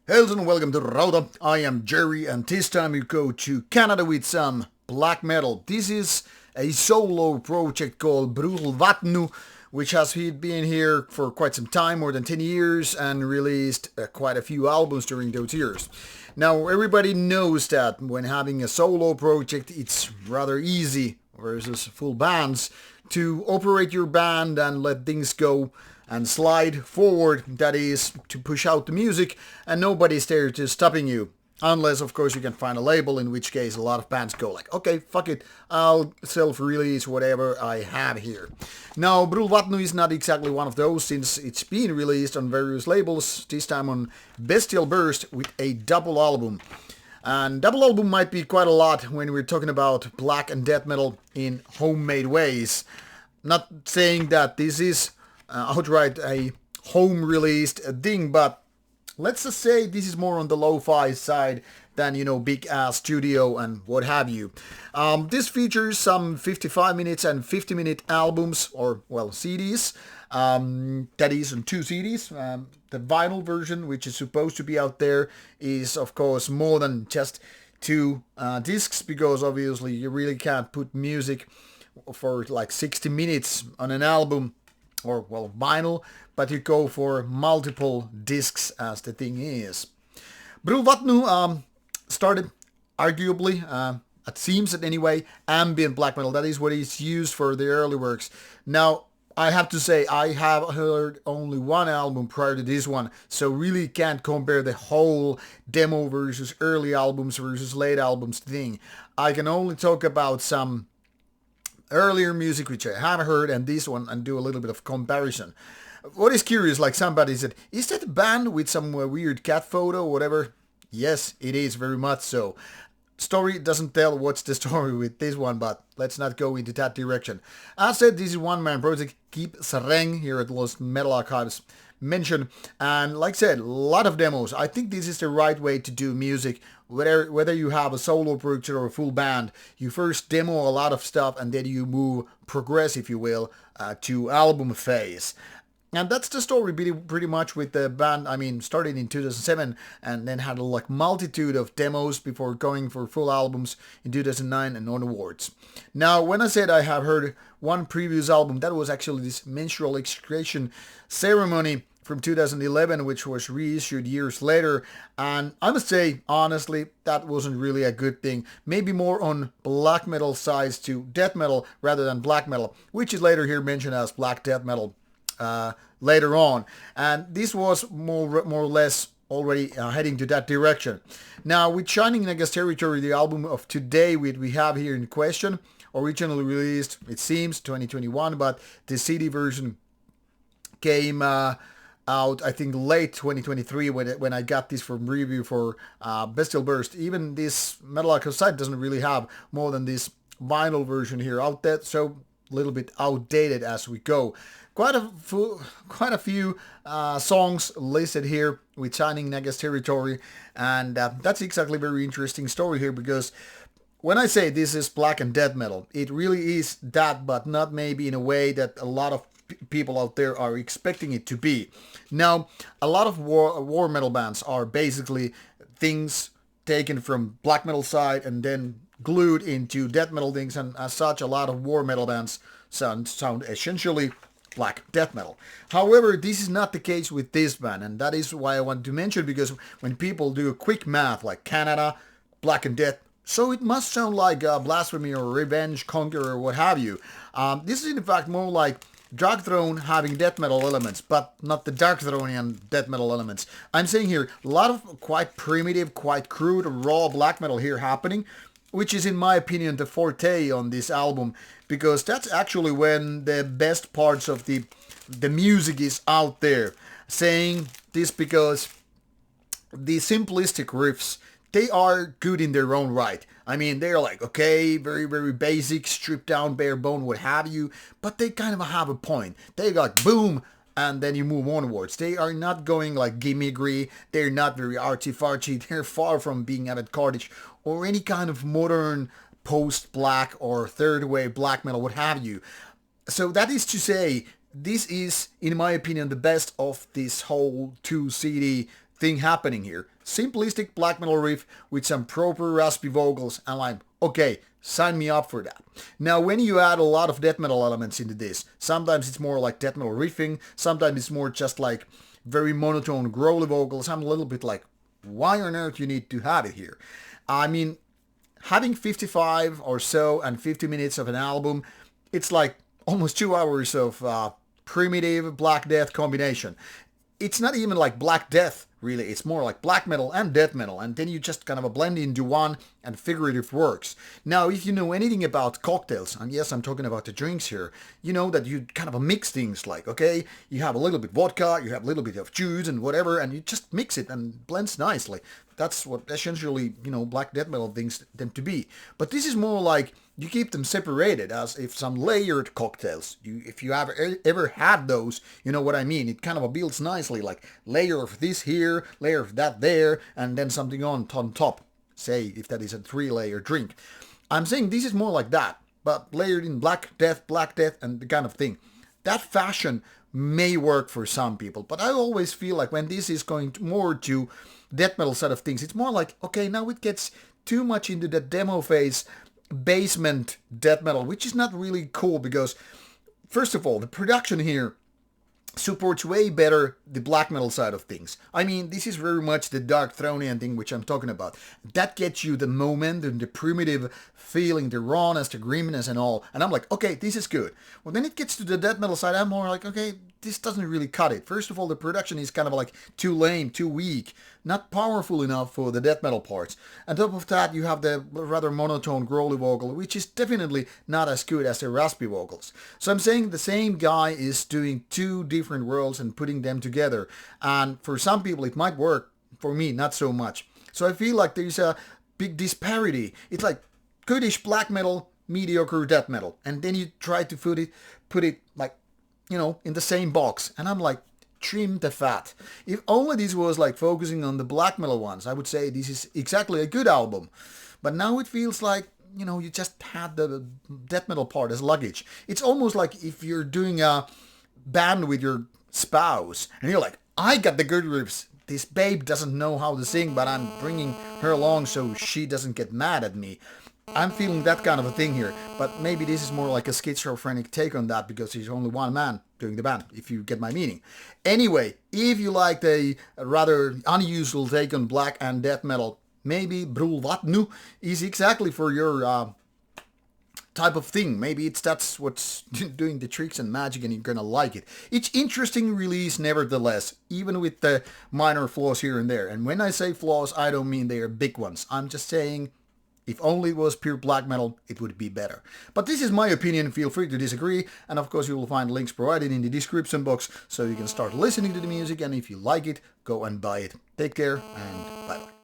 Hails and welcome to Rauta. I am Jerry, and this time we go to Canada with some black metal. This is a solo project called Brulvahnatu, which has been here for quite some time, more than 10 years, and released quite a few albums during those years. Now, everybody knows that when having a solo project, it's rather easy versus full bands to operate your band and let things go and slide forward, that is, to push out the music, and nobody's there to stopping you. Unless, of course, you can find a label, in which case a lot of bands go like, okay, fuck it, I'll self-release whatever I have here. Now, Brulvahnatu is not exactly one of those, since it's been released on various labels, this time on Bestial Burst with a double album. And double album might be quite a lot when we're talking about black and death metal in homemade ways. Not saying that this is outright a home-released thing, but let's just say this is more on the lo-fi side than, big-ass studio and what have you. This features some 55 minutes and 50-minute albums, or, CDs. That is on two CDs. The vinyl version, which is supposed to be out there, is, of course, more than just two discs, because obviously you really can't put music for like 60 minutes on an album or vinyl, but you go for multiple discs as the thing is. Brulvahnatu started arguably, it seems that anyway, ambient black metal. That is what is used for the early works. Now, I have to say, I have heard only one album prior to this one, so really can't compare the whole demo versus early albums versus late albums thing. I can only talk about some earlier music which I have heard and this one, and do a little bit of comparison. What is curious, like somebody said, is that a band with some weird cat photo or whatever? Yes, it is, very much so. Story doesn't tell what's the story with this one, but let's not go into that direction. As said, this is one-man project, Keep Sareng, here at Lost Metal Archives mentioned, and like I said, a lot of demos. I think this is the right way to do music, whether you have a solo project or a full band. You first demo a lot of stuff and then you progress, if you will, to album phase. And that's the story pretty much with the band. I mean, started in 2007 and then had a multitude of demos before going for full albums in 2009 and onwards. Now, when I said I have heard one previous album, that was actually this Menstrual Execution Ceremony from 2011, which was reissued years later. And I must say, honestly, that wasn't really a good thing. Maybe more on black metal sides to death metal rather than black metal, which is later here mentioned as black death metal. Later on, and this was more or less already heading to that direction. Now, with Shining Nagas Territory, the album of today we have here in question, originally released, it seems, 2021, but the CD version came out, I think, late 2023 when I got this from review for Bestial Burst. Even this Metal Archive site doesn't really have more than this vinyl version here out there, so a little bit outdated as we go. Quite a few songs listed here with Shining Nagas Territory, and that's exactly a very interesting story here, because when I say this is black and death metal, it really is that, but not maybe in a way that a lot of people out there are expecting it to be. Now, a lot of war metal bands are basically things taken from black metal side and then glued into death metal things, and as such, a lot of war metal bands sound essentially black death metal. However, this is not the case with this band, and that is why I want to mention, because when people do a quick math like Canada, black and death, so it must sound like Blasphemy or Revenge, Conquer or what have you. This is in fact more like Dark Throne having death metal elements, but not the Dark Thronian death metal elements. I'm saying here, a lot of quite primitive, quite crude, raw black metal here happening, which is, in my opinion, the forte on this album, because that's actually when the best parts of the music is out there. Saying this because the simplistic riffs, they are good in their own right. I mean, they're like, okay, very, very basic, stripped down, bare bone, what have you, but they kind of have a point. They got boom, and then you move onwards. They are not going like gimmickry, they're not very artsy-fartsy, they're far from being avant-garde or any kind of modern post-black or third-wave black metal, what have you. So that is to say, this is, in my opinion, the best of this whole 2 CD thing happening here. Simplistic black metal riff with some proper raspy vocals, and I'm okay, sign me up for that. Now when you add a lot of death metal elements into this, sometimes it's more like death metal riffing, sometimes it's more just like very monotone growly vocals. I'm a little bit like, why on earth you need to have it here? I mean, having 55 or so and 50 minutes of an album, it's like almost 2 hours of primitive black death combination. It's not even like black death, really. It's more like black metal and death metal, and then you just kind of blend into one and figure it works. Now, if you know anything about cocktails, and yes, I'm talking about the drinks here, you know that you kind of mix things like, okay, you have a little bit vodka, you have a little bit of juice and whatever, and you just mix it and blends nicely. That's what essentially, black death metal things tend to be. But this is more like you keep them separated, as if some layered cocktails. If you ever had those, you know what I mean. It kind of builds nicely, like layer of this here, layer of that there, and then something on top. Say, if that is a 3-layer drink. I'm saying this is more like that, but layered in black death, and the kind of thing. That fashion may work for some people, but I always feel like when this is going more to death metal side of things, it's more like, okay, now it gets too much into the demo phase, basement death metal, which is not really cool because, first of all, the production here supports way better the black metal side of things. I mean, this is very much the Dark Thronian thing which I'm talking about. That gets you the momentum, the primitive feeling, the rawness, the grimness and all. And I'm like, okay, this is good. Well, then it gets to the death metal side. I'm more like, okay, this doesn't really cut it. First of all, the production is kind of like too lame, too weak, not powerful enough for the death metal parts. On top of that, you have the rather monotone growly vocal, which is definitely not as good as the raspy vocals. So I'm saying the same guy is doing two different worlds and putting them together. And for some people, it might work. For me, not so much. So I feel like there's a big disparity. It's like goodish black metal, mediocre death metal. And then you try to put it like, in the same box. And I'm like, trim the fat. If only this was like focusing on the black metal ones, I would say this is exactly a good album. But now it feels like, you just had the death metal part as luggage. It's almost like if you're doing a band with your spouse and you're like, I got the good riffs. This babe doesn't know how to sing, but I'm bringing her along so she doesn't get mad at me. I'm feeling that kind of a thing here, but maybe this is more like a schizophrenic take on that because he's only one man doing the band, if you get my meaning. Anyway, if you like a rather unusual take on black and death metal, maybe Brulvahnatu is exactly for your type of thing. Maybe that's what's doing the tricks and magic and you're gonna like it. It's interesting release nevertheless, even with the minor flaws here and there. And when I say flaws, I don't mean they are big ones. I'm just saying if only it was pure black metal, it would be better. But this is my opinion, feel free to disagree, and of course you will find links provided in the description box so you can start listening to the music, and if you like it, go and buy it. Take care, and bye bye.